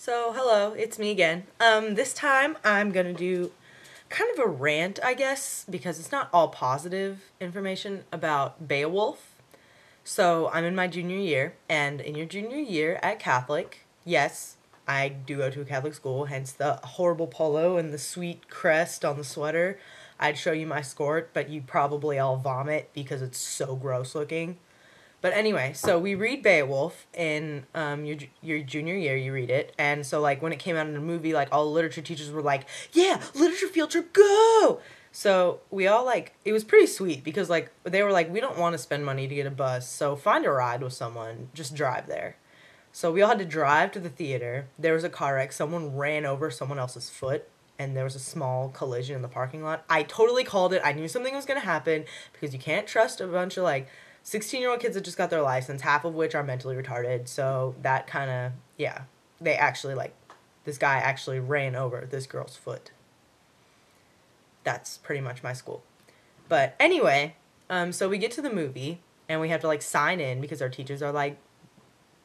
So, hello, it's me again. This time I'm gonna do kind of a rant, I guess, because it's not all positive information about Beowulf. So, I'm in my junior year, and in your junior year at Catholic, yes, I do go to a Catholic school, hence the horrible polo and the sweet crest on the sweater. I'd show you my skirt, but you'd probably all vomit because it's so gross looking. But anyway, so we read Beowulf in your junior year. You read it, and so like when it came out in the movie, like all the literature teachers were like, "Yeah, literature field trip, go!" So we all like it was pretty sweet because like they were like, "We don't want to spend money to get a bus, so find a ride with someone, just drive there." So we all had to drive to the theater. There was a car wreck. Someone ran over someone else's foot, and there was a small collision in the parking lot. I totally called it. I knew something was gonna happen because you can't trust a bunch of like 16-year-old kids that just got their license, half of which are mentally retarded. So that kind of, yeah, they actually, like, this guy actually ran over this girl's foot. That's pretty much my school. But anyway, so we get to the movie, and we have to, like, sign in because our teachers are, like,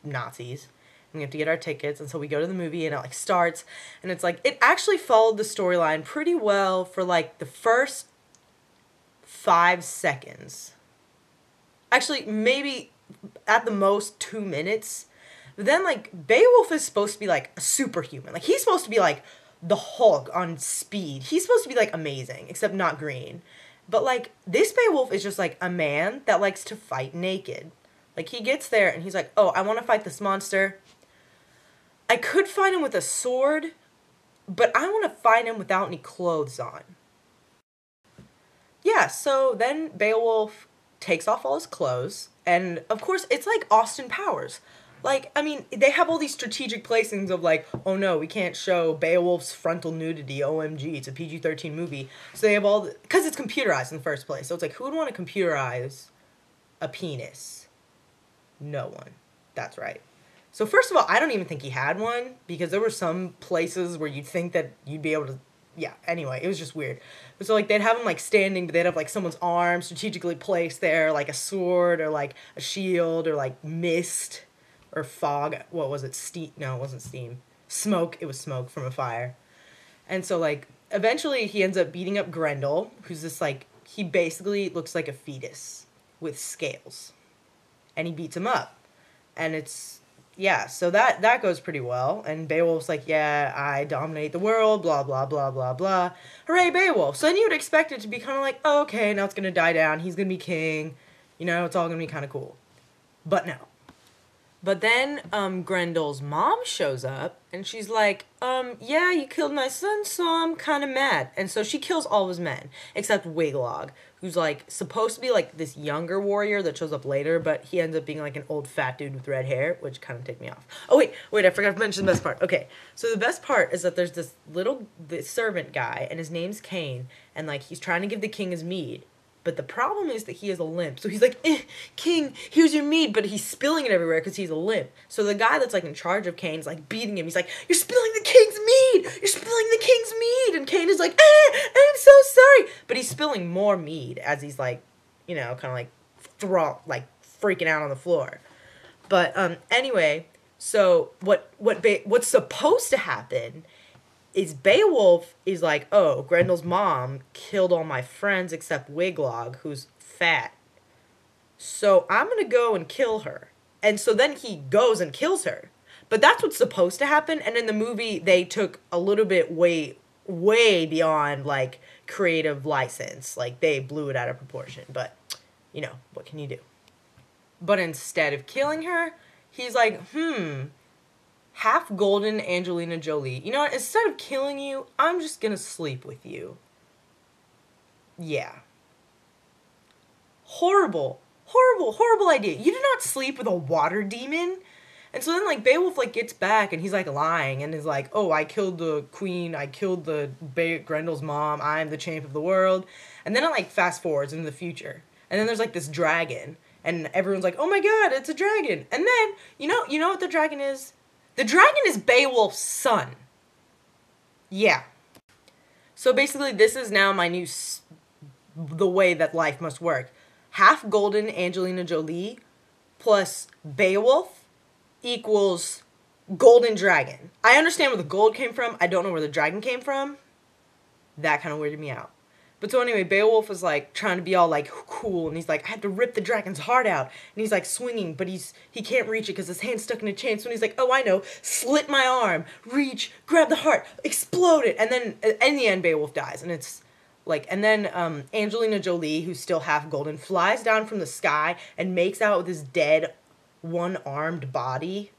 Nazis. And we have to get our tickets, and so we go to the movie, and it, like, starts, and it's, like, it actually followed the storyline pretty well for, like, the first 5 seconds. Actually, maybe at the most 2 minutes. But then, like, Beowulf is supposed to be, like, a superhuman. Like, he's supposed to be, like, the Hulk on speed. He's supposed to be, like, amazing, except not green. But, like, this Beowulf is just, like, a man that likes to fight naked. Like, he gets there, and he's like, oh, I want to fight this monster. I could fight him with a sword, but I want to fight him without any clothes on. Yeah, so then Beowulf takes off all his clothes, and of course it's like Austin Powers. Like, I mean, they have all these strategic placings of like, oh no, we can't show Beowulf's frontal nudity, OMG, it's a PG-13 movie. So they have all, because it's computerized in the first place, so it's like, who would want to computerize a penis? No one. That's right. So first of all, I don't even think he had one, because there were some places where you'd think that you'd be able to, yeah, anyway, it was just weird. But so, like, they'd have him, like, standing, but they'd have, like, someone's arm strategically placed there, like a sword, or, like, a shield, or, like, mist, or fog. What was it? Steam? No, it wasn't steam. Smoke. It was smoke from a fire. And so, like, eventually he ends up beating up Grendel, who's this, like, he basically looks like a fetus with scales. And he beats him up. And it's, yeah, so that goes pretty well. And Beowulf's like, yeah, I dominate the world, blah, blah, blah, blah, blah. Hooray, Beowulf. So then you would expect it to be kind of like, oh, okay, now it's going to die down. He's going to be king. You know, it's all going to be kind of cool. But no. But then Grendel's mom shows up, and she's like, yeah, you killed my son, so I'm kind of mad. And so she kills all of his men, except Wiglog, who's, like, supposed to be, like, this younger warrior that shows up later, but he ends up being, like, an old fat dude with red hair, which kind of ticked me off. Oh, wait, I forgot to mention the best part. Okay, so the best part is that there's this servant guy, and his name's Cain, and, like, he's trying to give the king his mead. But the problem is that he has a limp. So he's like, king, here's your mead. But he's spilling it everywhere because he's a limp. So the guy that's, like, in charge of Cain's, like, beating him. He's like, you're spilling the king's mead. You're spilling the king's mead. And Cain is like, I'm so sorry. But he's spilling more mead as he's, like, you know, kind of, like, freaking out on the floor. But, anyway, so what's supposed to happen is Beowulf is like, oh, Grendel's mom killed all my friends except Wiglog, who's fat. So I'm going to go and kill her. And so then he goes and kills her. But that's what's supposed to happen. And in the movie, they took a little bit way beyond, like, creative license. Like, they blew it out of proportion. But, you know, what can you do? But instead of killing her, he's like, half golden Angelina Jolie. You know what? Instead of killing you, I'm just gonna sleep with you. Yeah. Horrible idea. You do not sleep with a water demon. And so then, like, Beowulf, like, gets back, and he's, like, lying, and is like, oh, I killed the queen, I killed Grendel's mom, I'm the champ of the world. And then it, like, fast forwards into the future. And then there's, like, this dragon, and everyone's like, oh my god, it's a dragon. And then, you know what the dragon is? The dragon is Beowulf's son. Yeah. So basically, this is now my new, the way that life must work. Half golden Angelina Jolie plus Beowulf equals golden dragon. I understand where the gold came from. I don't know where the dragon came from. That kind of weirded me out. But so anyway, Beowulf was like trying to be all like cool, and he's like, I had to rip the dragon's heart out, and he's like swinging, but he can't reach it because his hand's stuck in a chain. So he's like, oh, I know, slit my arm, reach, grab the heart, explode it, and then in the end, Beowulf dies, and it's like, and then Angelina Jolie, who's still half golden, flies down from the sky and makes out with his dead, one-armed body.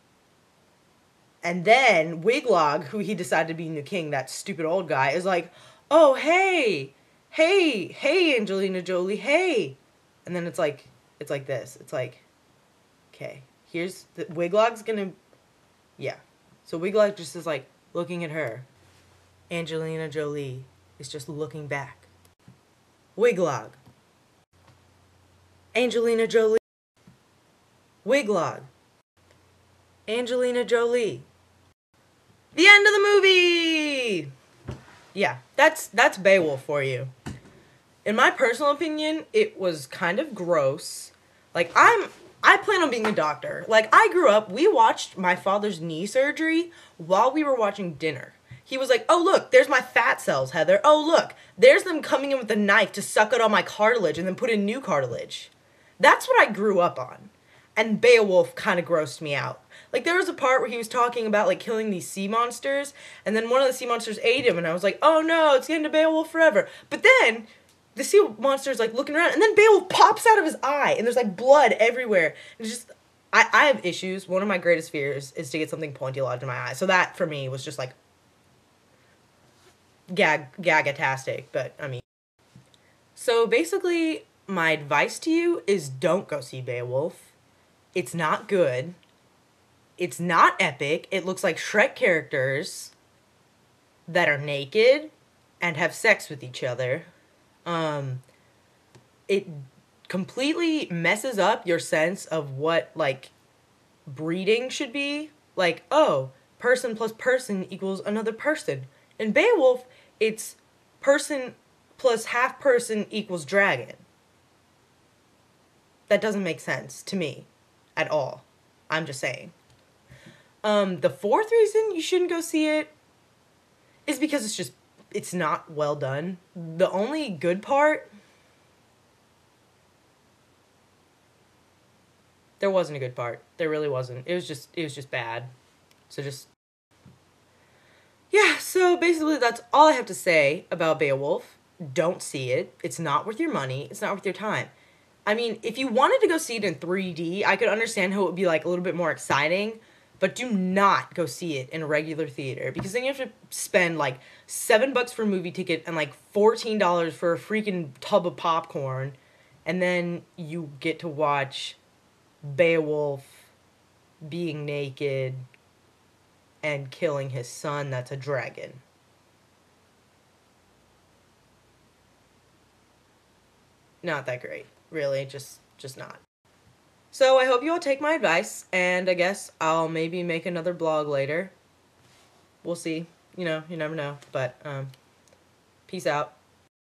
And then Wiglog, who he decided to be new king, that stupid old guy, is like, oh, hey, Angelina Jolie, hey. And then it's like this. It's like, okay, here's, Wiglog's gonna, yeah. So Wiglog just is like looking at her. Angelina Jolie is just looking back. Wiglog. Angelina Jolie. Wiglog. Angelina Jolie. The end of the movie! Yeah, that's Beowulf for you. In my personal opinion, it was kind of gross. Like, I plan on being a doctor. Like, I grew up, we watched my father's knee surgery while we were watching dinner. He was like, oh, look, there's my fat cells, Heather. Oh, look, there's them coming in with a knife to suck out all my cartilage and then put in new cartilage. That's what I grew up on. And Beowulf kind of grossed me out. Like, there was a part where he was talking about, like, killing these sea monsters, and then one of the sea monsters ate him, and I was like, oh no, it's getting to Beowulf forever. But then, the sea monster's, like, looking around, and then Beowulf pops out of his eye, and there's, like, blood everywhere. It's just, I have issues. One of my greatest fears is to get something pointy lodged in my eye. So that, for me, was just, like, gag-tastic, but, I mean. So, basically, my advice to you is don't go see Beowulf. It's not good. It's not epic. It looks like Shrek characters that are naked and have sex with each other. It completely messes up your sense of what, like, breeding should be. Like, oh, person plus person equals another person. In Beowulf, it's person plus half person equals dragon. That doesn't make sense to me at all. I'm just saying. The fourth reason you shouldn't go see it is because it's not well done. The only good part, there wasn't a good part. There really wasn't. It was just bad. So yeah, so basically that's all I have to say about Beowulf. Don't see it. It's not worth your money. It's not worth your time. I mean, if you wanted to go see it in 3D, I could understand how it would be, like, a little bit more exciting. But do not go see it in a regular theater, because then you have to spend, like, $7 for a movie ticket and, like, $14 for a freaking tub of popcorn, and then you get to watch Beowulf being naked and killing his son that's a dragon. Not that great. Really, just not. So I hope you all take my advice, and I guess I'll maybe make another blog later. We'll see. You know, you never know. But, peace out.